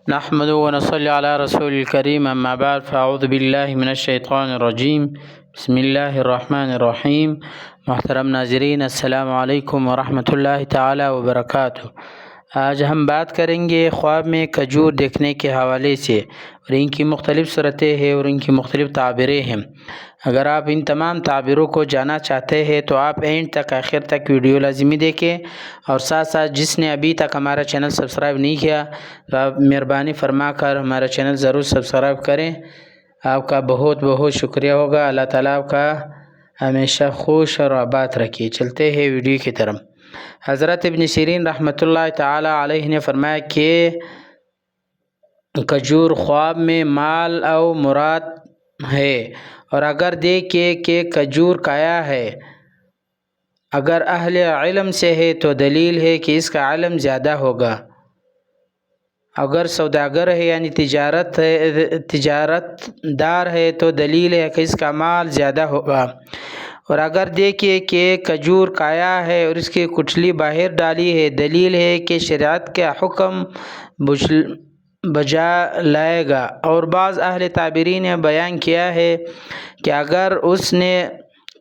نحمد ونصلی علی رسول الکریم اما بعد فاعوذ باللہ من الشیطان الرجیم بسم اللہ الرحمن الرحیم۔ محترم ناظرین السلام علیکم ورحمۃ اللہ تعالی وبرکاتہ۔ آج ہم بات کریں گے خواب میں کھجور دیکھنے کے حوالے سے، اور ان کی مختلف صورتیں ہیں اور ان کی مختلف تعبیریں ہیں۔ اگر آپ ان تمام تعبیروں کو جاننا چاہتے ہیں تو آپ اینڈ تک آخر تک ویڈیو لازمی دیکھیں، اور ساتھ ساتھ جس نے ابھی تک ہمارا چینل سبسکرائب نہیں کیا تو آپ مہربانی فرما کر ہمارا چینل ضرور سبسکرائب کریں۔ آپ کا بہت بہت شکریہ ہوگا۔ اللہ تعالیٰ آپ کا ہمیشہ خوش اور آباد رکھیے۔ چلتے ہیں ویڈیو کی طرف۔ حضرت ابن سیرین رحمۃ اللہ تعالی علیہ نے فرمایا کہ کھجور خواب میں مال او مراد ہے، اور اگر دیکھے کہ کھجور کھایا ہے، اگر اہل علم سے ہے تو دلیل ہے کہ اس کا علم زیادہ ہوگا، اگر سوداگر ہے یعنی تجارت دار ہے تو دلیل ہے کہ اس کا مال زیادہ ہوگا، اور اگر دیکھے کہ کھجور کھایا ہے اور اس کی کٹلی باہر ڈالی ہے، دلیل ہے کہ شریعت کا حکم بجا لائے گا۔ اور بعض اہل تعبیرین نے بیان کیا ہے کہ اگر اس نے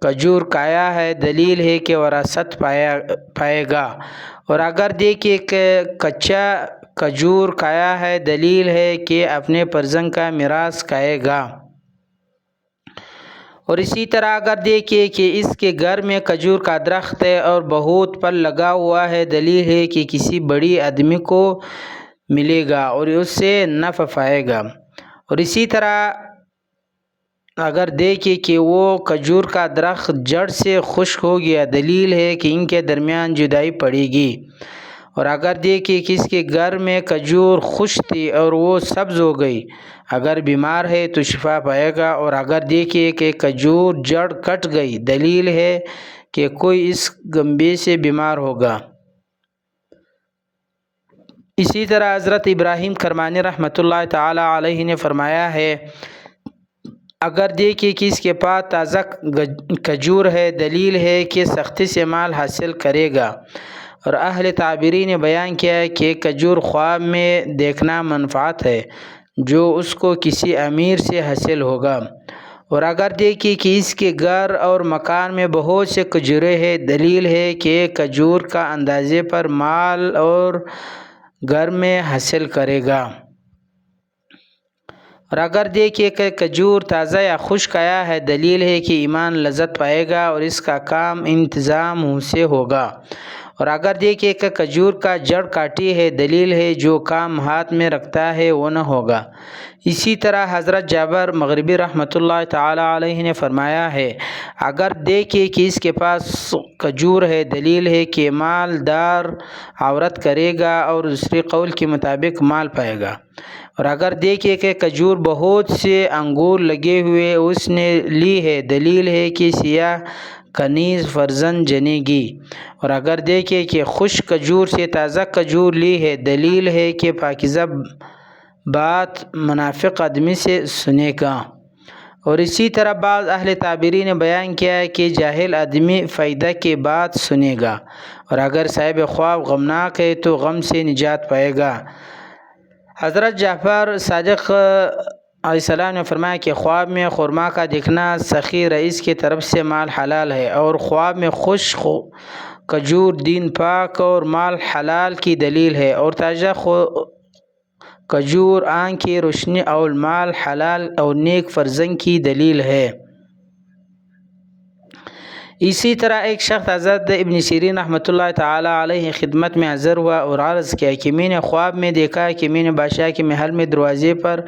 کھجور کھایا ہے دلیل ہے کہ وراثت پائے گا، اور اگر دیکھے کہ کچا کھجور کھایا ہے دلیل ہے کہ اپنے فرزند کا میراث کھائے گا۔ اور اسی طرح اگر دیکھے کہ اس کے گھر میں کھجور کا درخت ہے اور بہت پھل لگا ہوا ہے، دلیل ہے کہ کسی بڑی آدمی کو ملے گا اور اس سے نفع پائے گا۔ اور اسی طرح اگر دیکھے کہ وہ کھجور کا درخت جڑ سے خشک ہو گیا، دلیل ہے کہ ان کے درمیان جدائی پڑے گی۔ اور اگر دیکھے کہ اس کے گھر میں کھجور خشک تھی اور وہ سبز ہو گئی، اگر بیمار ہے تو شفا پائے گا۔ اور اگر دیکھے کہ کھجور جڑ کٹ گئی، دلیل ہے کہ کوئی اس غمبے سے بیمار ہوگا۔ اسی طرح حضرت ابراہیم کرمانی رحمۃ اللہ تعالی علیہ نے فرمایا ہے، اگر دیکھے کہ اس کے پاس تازہ کھجور ہے، دلیل ہے کہ سختی سے مال حاصل کرے گا۔ اور اہل تعبیری نے بیان کیا ہے کہ کھجور خواب میں دیکھنا منفعت ہے جو اس کو کسی امیر سے حاصل ہوگا۔ اور اگر دیکھے کہ اس کے گھر اور مکان میں بہت سے کھجوریں ہیں، دلیل ہے کہ کھجور کا اندازے پر مال اور گھر میں حاصل کرے گا۔ اور اگر دیکھے کہ کھجور تازہ یا خشک آیا ہے، دلیل ہے کہ ایمان لذت پائے گا اور اس کا کام انتظام سے ہوگا۔ اور اگر دیکھے کہ کھجور کا جڑ کاٹی ہے، دلیل ہے جو کام ہاتھ میں رکھتا ہے وہ نہ ہوگا۔ اسی طرح حضرت جابر مغربی رحمۃ اللہ تعالی علیہ نے فرمایا ہے، اگر دیکھے کہ اس کے پاس کھجور ہے، دلیل ہے کہ مالدار عورت کرے گا اور دوسری قول کے مطابق مال پائے گا۔ اور اگر دیکھے کہ کھجور بہت سے انگور لگے ہوئے اس نے لی ہے، دلیل ہے کہ سیاہ کنیز فرزند جنے گی۔ اور اگر دیکھے کہ خشک کھجور سے تازہ کھجور لی ہے، دلیل ہے کہ پاکیزہ بات منافق آدمی سے سنے گا۔ اور اسی طرح بعض اہل تعبیری نے بیان کیا ہے کہ جاہل آدمی فائدہ کی بات سنے گا، اور اگر صاحب خواب غمناک ہے تو غم سے نجات پائے گا۔ حضرت جعفر صادق علیہ السلام نے فرمایا کہ خواب میں خرما کا دیکھنا سخی رئیس کی طرف سے مال حلال ہے، اور خواب میں خشک کھجور دین پاک اور مال حلال کی دلیل ہے، اور تازہ کھجور آنکھ کی روشنی اور مال حلال اور نیک فرزند کی دلیل ہے۔ اسی طرح ایک شخص حضرت ابن سیرین رحمۃ اللہ تعالی علیہ خدمت میں حاضر ہوا اور عرض کیا کہ میں نے خواب میں دیکھا کہ میں نے بادشاہ کے محل میں دروازے پر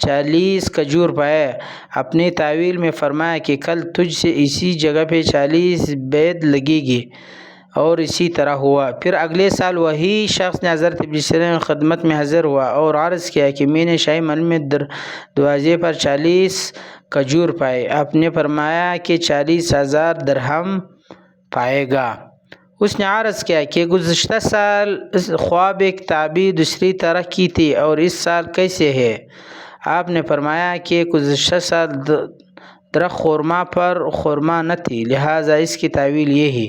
40 کھجور پائے۔ اپنی تعویل میں فرمایا کہ کل تجھ سے اسی جگہ پہ 40 بید لگے گی، اور اسی طرح ہوا۔ پھر اگلے سال وہی شخص نے حضرت ابن سیرین خدمت میں حاضر ہوا اور عرض کیا کہ میں نے شاہی محل میں دروازے پر 40 کھجور پائے۔ آپ نے فرمایا کہ 40,000 درہم پائے گا۔ اس نے عرض کیا کہ گزشتہ سال خواب ایک تعبیر دوسری طرح کی تھی اور اس سال کیسے ہے؟ آپ نے فرمایا کہ گزشتہ سال درخت خورما پر خورما نہ تھی، لہٰذا اس کی تعویل یہ ہے۔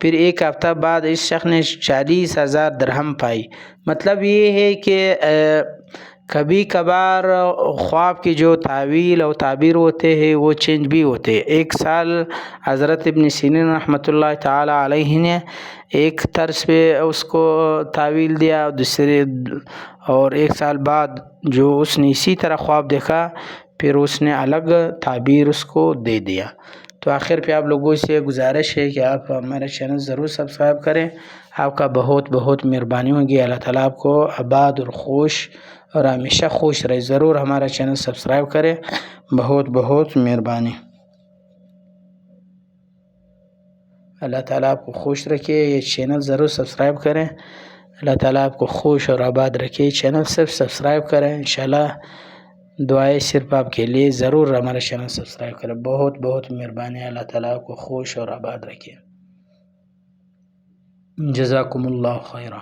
پھر ایک ہفتہ بعد اس شخص نے 40,000 درہم پائی۔ مطلب یہ ہے کہ کبھی کبھار خواب کی جو تعویل اور تعبیر ہوتے ہیں وہ چینج بھی ہوتے ہیں. ایک سال حضرت ابن سیرین رحمۃ اللہ تعالی علیہ نے ایک طرز پہ اس کو تعویل دیا، اور ایک سال بعد جو اس نے اسی طرح خواب دیکھا پھر اس نے الگ تعبیر اس کو دے دیا. تو آخر پہ آپ لوگوں سے گزارش ہے کہ آپ ہمارے چینل ضرور سبسکرائب کریں. آپ کا بہت بہت مہربانی ہوگی. اللہ تعالیٰ آپ کو آباد اور خوش اور ہمیشہ خوش رہے. ضرور ہمارا چینل سبسکرائب کریں. بہت بہت مہربانی. اللہ تعالیٰ آپ کو خوش رکھے. یہ چینل ضرور سبسکرائب کریں. اللہ تعالیٰ آپ کو خوش اور آباد رکھے. چینل صرف سبسکرائب کریں. انشاءاللہ دعائیں صرف آپ کے لیے. ضرور ہمارا چینل سبسکرائب کریں. بہت بہت مہربانی. اللہ تعالیٰ آپ کو خوش اور آباد رکھے. جزاکم اللہ خیرہ.